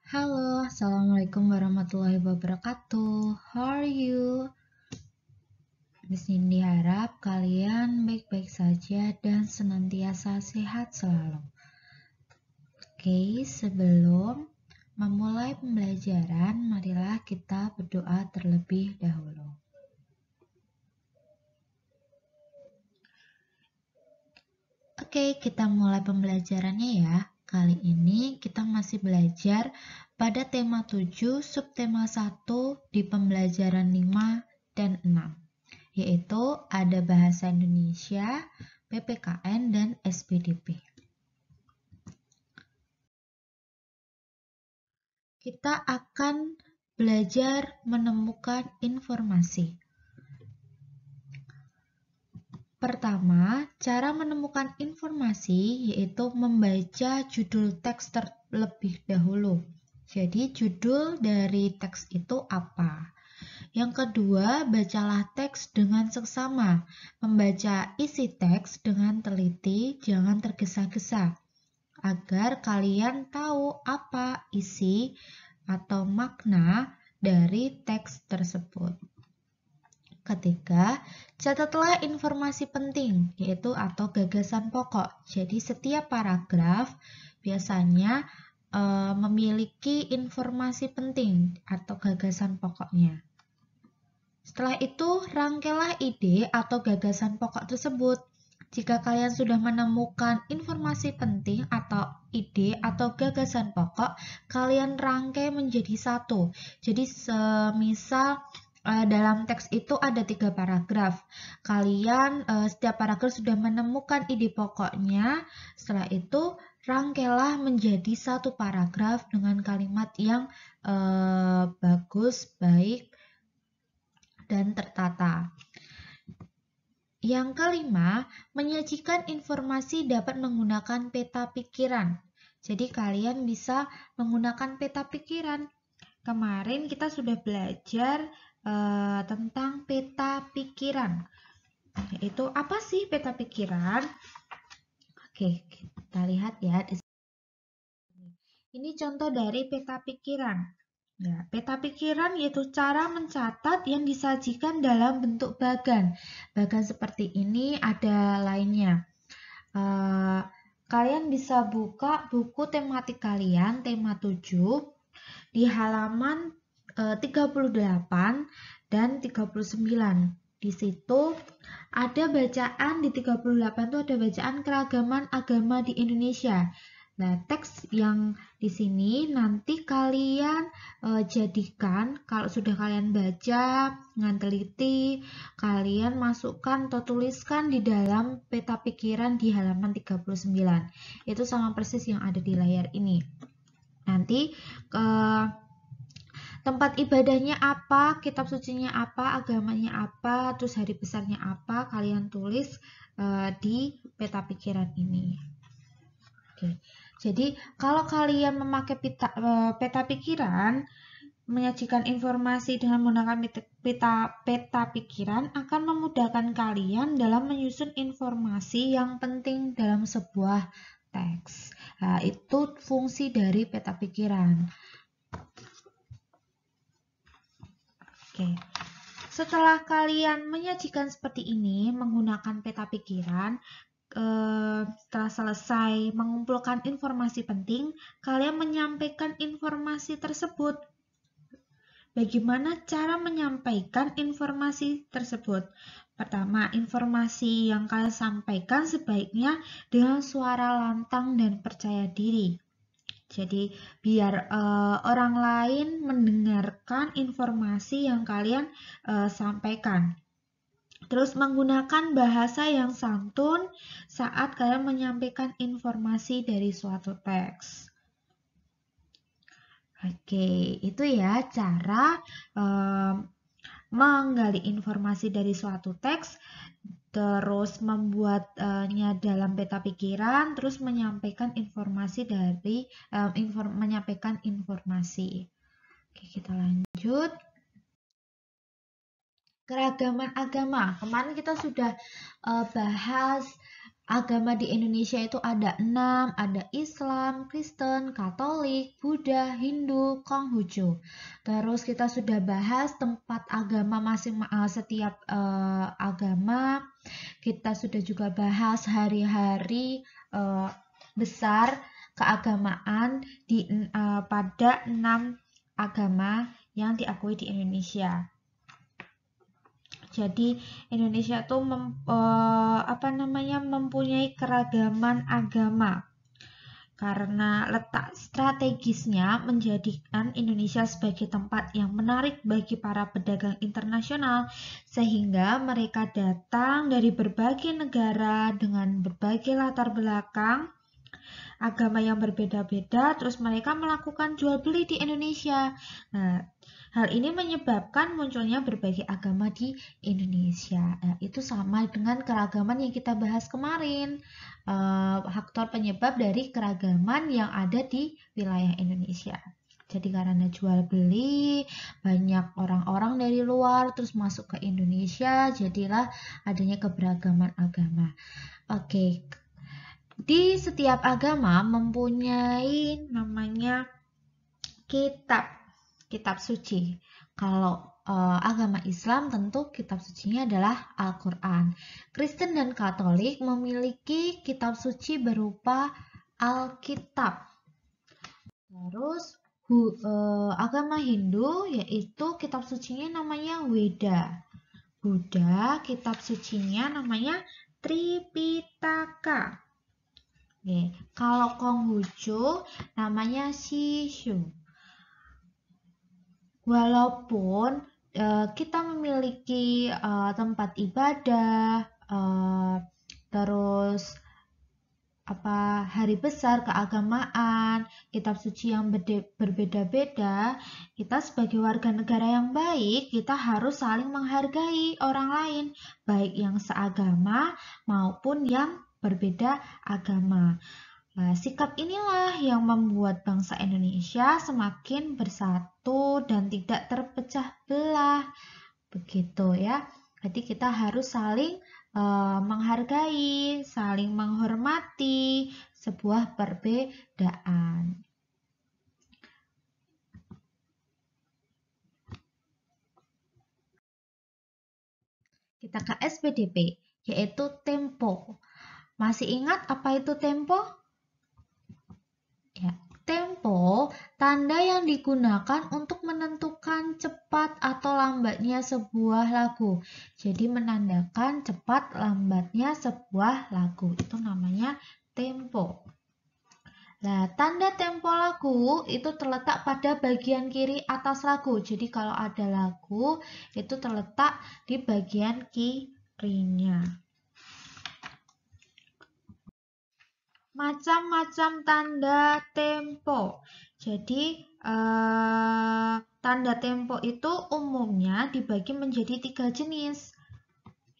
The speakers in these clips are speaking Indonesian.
Halo, Assalamualaikum warahmatullahi wabarakatuh. How are you? Di sini diharap kalian baik-baik saja dan senantiasa sehat selalu. Oke, sebelum memulai pembelajaran, marilah kita berdoa terlebih dahulu. Oke, kita mulai pembelajarannya ya. Kali ini kita masih belajar pada tema 7, subtema 1 di pembelajaran 5 dan 6, yaitu ada bahasa Indonesia, PPKN, dan SPDP. Kita akan belajar menemukan informasi. Pertama, cara menemukan informasi yaitu membaca judul teks terlebih dahulu. Jadi, judul dari teks itu apa? Yang kedua, bacalah teks dengan seksama. Membaca isi teks dengan teliti, jangan tergesa-gesa, agar kalian tahu apa isi atau makna dari teks tersebut. Ketiga, catatlah informasi penting, yaitu atau gagasan pokok. Jadi setiap paragraf biasanya memiliki informasi penting atau gagasan pokoknya. Setelah itu, rangkailah ide atau gagasan pokok tersebut. Jika kalian sudah menemukan informasi penting atau ide atau gagasan pokok, kalian rangkai menjadi satu. Jadi semisal dalam teks itu ada 3 paragraf. Kalian setiap paragraf sudah menemukan ide pokoknya. Setelah itu rangkailah menjadi satu paragraf dengan kalimat yang bagus, baik, dan tertata. Yang kelima, menyajikan informasi dapat menggunakan peta pikiran. Jadi kalian bisa menggunakan peta pikiran. Kemarin kita sudah belajar tentang peta pikiran. Yaitu apa sih peta pikiran? Oke, kita lihat ya. Ini contoh dari peta pikiran. Ya, peta pikiran yaitu cara mencatat yang disajikan dalam bentuk bagan. Bagan seperti ini ada lainnya. Kalian bisa buka buku tematik kalian, tema 7, di halaman 38 dan 39. Di situ ada bacaan, di 38 itu ada bacaan keragaman agama di Indonesia. Nah, teks yang di sini nanti kalian jadikan, kalau sudah kalian baca dengan teliti, kalian masukkan atau tuliskan di dalam peta pikiran di halaman 39. Itu sama persis yang ada di layar ini. Nanti tempat ibadahnya apa, kitab sucinya apa, agamanya apa, terus hari besarnya apa, kalian tulis di peta pikiran ini. Oke. Jadi kalau kalian memakai peta pikiran, menyajikan informasi dengan menggunakan peta pikiran akan memudahkan kalian dalam menyusun informasi yang penting dalam sebuah teks. Nah, itu fungsi dari peta pikiran. Oke. Setelah kalian menyajikan seperti ini menggunakan peta pikiran, setelah selesai mengumpulkan informasi penting, kalian menyampaikan informasi tersebut. Bagaimana cara menyampaikan informasi tersebut? Pertama, informasi yang kalian sampaikan sebaiknya dengan suara lantang dan percaya diri. Jadi, biar orang lain mendengarkan informasi yang kalian sampaikan. Terus menggunakan bahasa yang santun saat kalian menyampaikan informasi dari suatu teks. Oke, itu ya cara menggali informasi dari suatu teks, terus membuatnya dalam peta pikiran, terus menyampaikan informasi dari menyampaikan informasi. Oke, kita lanjut. Keragaman agama. Kemarin kita sudah bahas agama di Indonesia itu ada 6, ada Islam, Kristen, Katolik, Buddha, Hindu, Konghucu. Terus kita sudah bahas tempat agama setiap agama. Kita sudah juga bahas hari-hari besar keagamaan pada 6 agama yang diakui di Indonesia. Jadi Indonesia tuh mempunyai keragaman agama karena letak strategisnya menjadikan Indonesia sebagai tempat yang menarik bagi para pedagang internasional sehingga mereka datang dari berbagai negara dengan berbagai latar belakang agama yang berbeda-beda, terus mereka melakukan jual beli di Indonesia. Nah, hal ini menyebabkan munculnya berbagai agama di Indonesia. Itu sama dengan keragaman yang kita bahas kemarin. Faktor penyebab dari keragaman yang ada di wilayah Indonesia. Jadi karena jual beli, banyak orang-orang dari luar terus masuk ke Indonesia, jadilah adanya keberagaman agama. Oke. Di setiap agama mempunyai namanya kitab suci. Kalau agama Islam tentu kitab sucinya adalah Al-Quran. Kristen dan Katolik memiliki kitab suci berupa Alkitab. Terus agama Hindu yaitu kitab sucinya namanya Weda. Buddha kitab sucinya namanya Tripitaka. Oke, kalau Konghucu namanya Shishu. Walaupun kita memiliki tempat ibadah, terus hari besar keagamaan, kitab suci yang berbeda-beda, kita sebagai warga negara yang baik, kita harus saling menghargai orang lain, baik yang seagama maupun yang berbeda agama. Nah, sikap inilah yang membuat bangsa Indonesia semakin bersatu dan tidak terpecah belah. Begitu ya. Jadi kita harus saling menghargai, saling menghormati sebuah perbedaan. Kita ke SPDP, yaitu tempo. Masih ingat apa itu tempo? Ya, tempo tanda yang digunakan untuk menentukan cepat atau lambatnya sebuah lagu. Jadi menandakan cepat lambatnya sebuah lagu. Itu namanya tempo. Nah, tanda tempo lagu itu terletak pada bagian kiri atas lagu. Jadi kalau ada lagu itu terletak di bagian kirinya. Macam-macam tanda tempo. Jadi tanda tempo itu umumnya dibagi menjadi 3 jenis,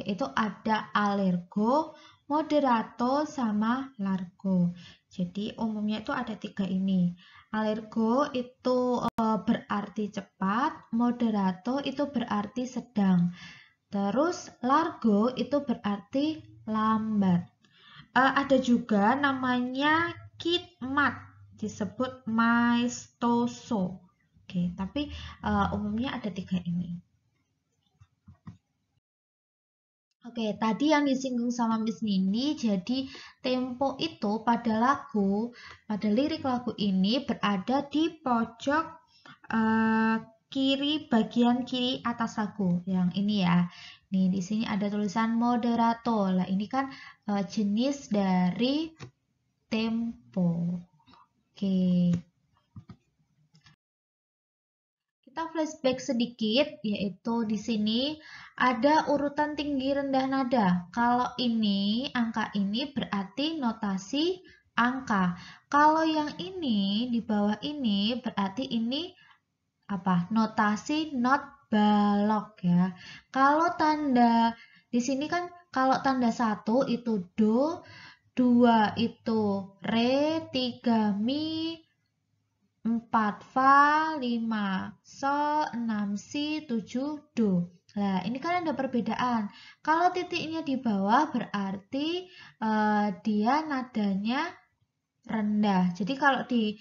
yaitu ada allegro, moderato, sama largo. Jadi umumnya itu ada 3 ini. Allegro itu berarti cepat, moderato itu berarti sedang, terus largo itu berarti lambat. Ada juga namanya khidmat, disebut maestoso. Oke, tapi umumnya ada 3 ini. Oke, tadi yang disinggung sama Miss Nini, jadi tempo itu pada lirik lagu ini berada di pojok kiri, bagian kiri atas lagu. Yang ini ya. Nih, di sini ada tulisan moderato. Lah, ini kan jenis dari tempo. Oke. Kita flashback sedikit, yaitu di sini ada urutan tinggi rendah nada. Kalau ini, angka ini berarti notasi angka. Kalau yang ini, di bawah ini, berarti ini apa? Notasi not balok ya. Kalau tanda di sini kan kalau tanda 1 itu do, 2 itu re, 3 mi, 4 fa, 5 so, 6 si, 7 do. Nah, ini kan ada perbedaan. Kalau titiknya di bawah berarti dia nadanya rendah. Jadi kalau di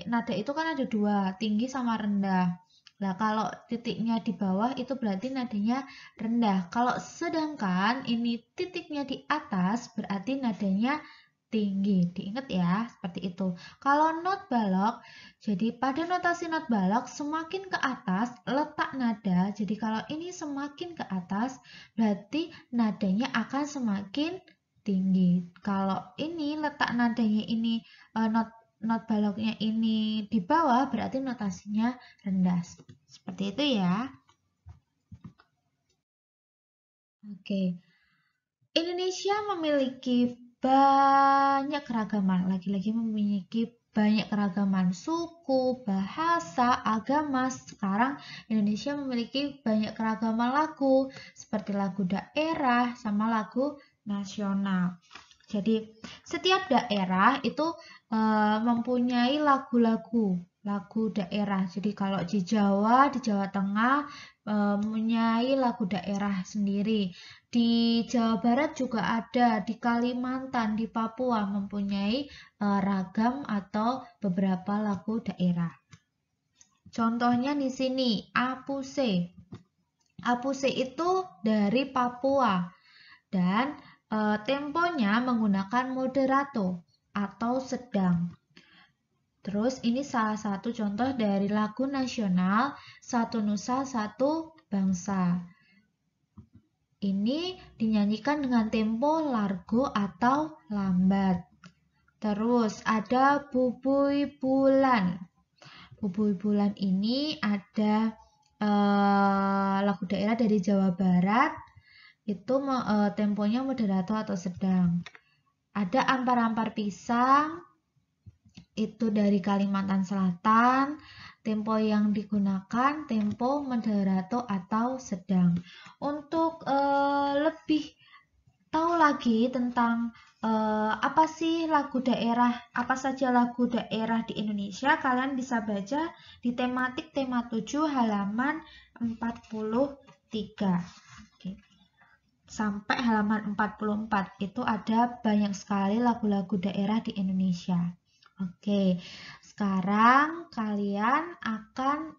nada itu kan ada dua, tinggi sama rendah. Nah, kalau titiknya di bawah itu berarti nadanya rendah. Kalau sedangkan ini titiknya di atas berarti nadanya tinggi. Diingat ya, seperti itu. Kalau not balok, jadi pada notasi not balok semakin ke atas letak nada. Jadi kalau ini semakin ke atas berarti nadanya akan semakin tinggi. Kalau ini letak nadanya ini not baloknya ini di bawah berarti notasinya rendah. Seperti itu ya. Oke. Indonesia memiliki banyak keragaman, lagi-lagi memiliki banyak keragaman suku, bahasa, agama. Sekarang Indonesia memiliki banyak keragaman lagu, seperti lagu daerah sama lagu nasional. Jadi setiap daerah itu mempunyai lagu-lagu daerah. Jadi kalau di Jawa Tengah mempunyai lagu daerah sendiri. Di Jawa Barat juga ada, di Kalimantan, di Papua mempunyai ragam atau beberapa lagu daerah. Contohnya di sini, Apuse. Apuse itu dari Papua dan temponya menggunakan moderato atau sedang. Terus ini salah satu contoh dari lagu nasional Satu Nusa Satu Bangsa. Ini dinyanyikan dengan tempo largo atau lambat. Terus ada Bubui Bulan. Bubui Bulan ini ada lagu daerah dari Jawa Barat. Itu temponya moderato atau sedang. Ada Ampar-ampar pisang. Itu dari Kalimantan Selatan. Tempo yang digunakan tempo moderato atau sedang. Untuk lebih tahu lagi tentang apa sih lagu daerah, apa saja lagu daerah di Indonesia, kalian bisa baca di tematik tema 7 halaman 43. Oke. Sampai halaman 44 itu ada banyak sekali lagu-lagu daerah di Indonesia. Oke, sekarang kalian akan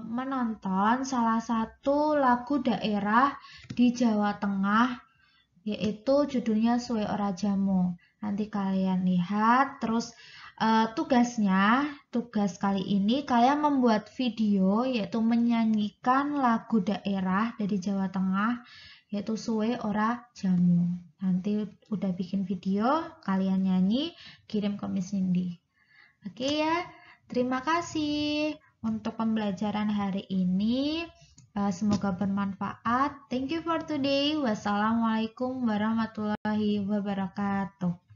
menonton salah satu lagu daerah di Jawa Tengah, yaitu judulnya Suwe Ora Jamu. Nanti kalian lihat, terus tugas kali ini kalian membuat video, yaitu menyanyikan lagu daerah dari Jawa Tengah, yaitu Suwe Ora Jamu. Nanti udah bikin video, kalian nyanyi, kirim ke Miss Nindi. Oke ya, terima kasih untuk pembelajaran hari ini. Semoga bermanfaat. Thank you for today. Wassalamualaikum warahmatullahi wabarakatuh.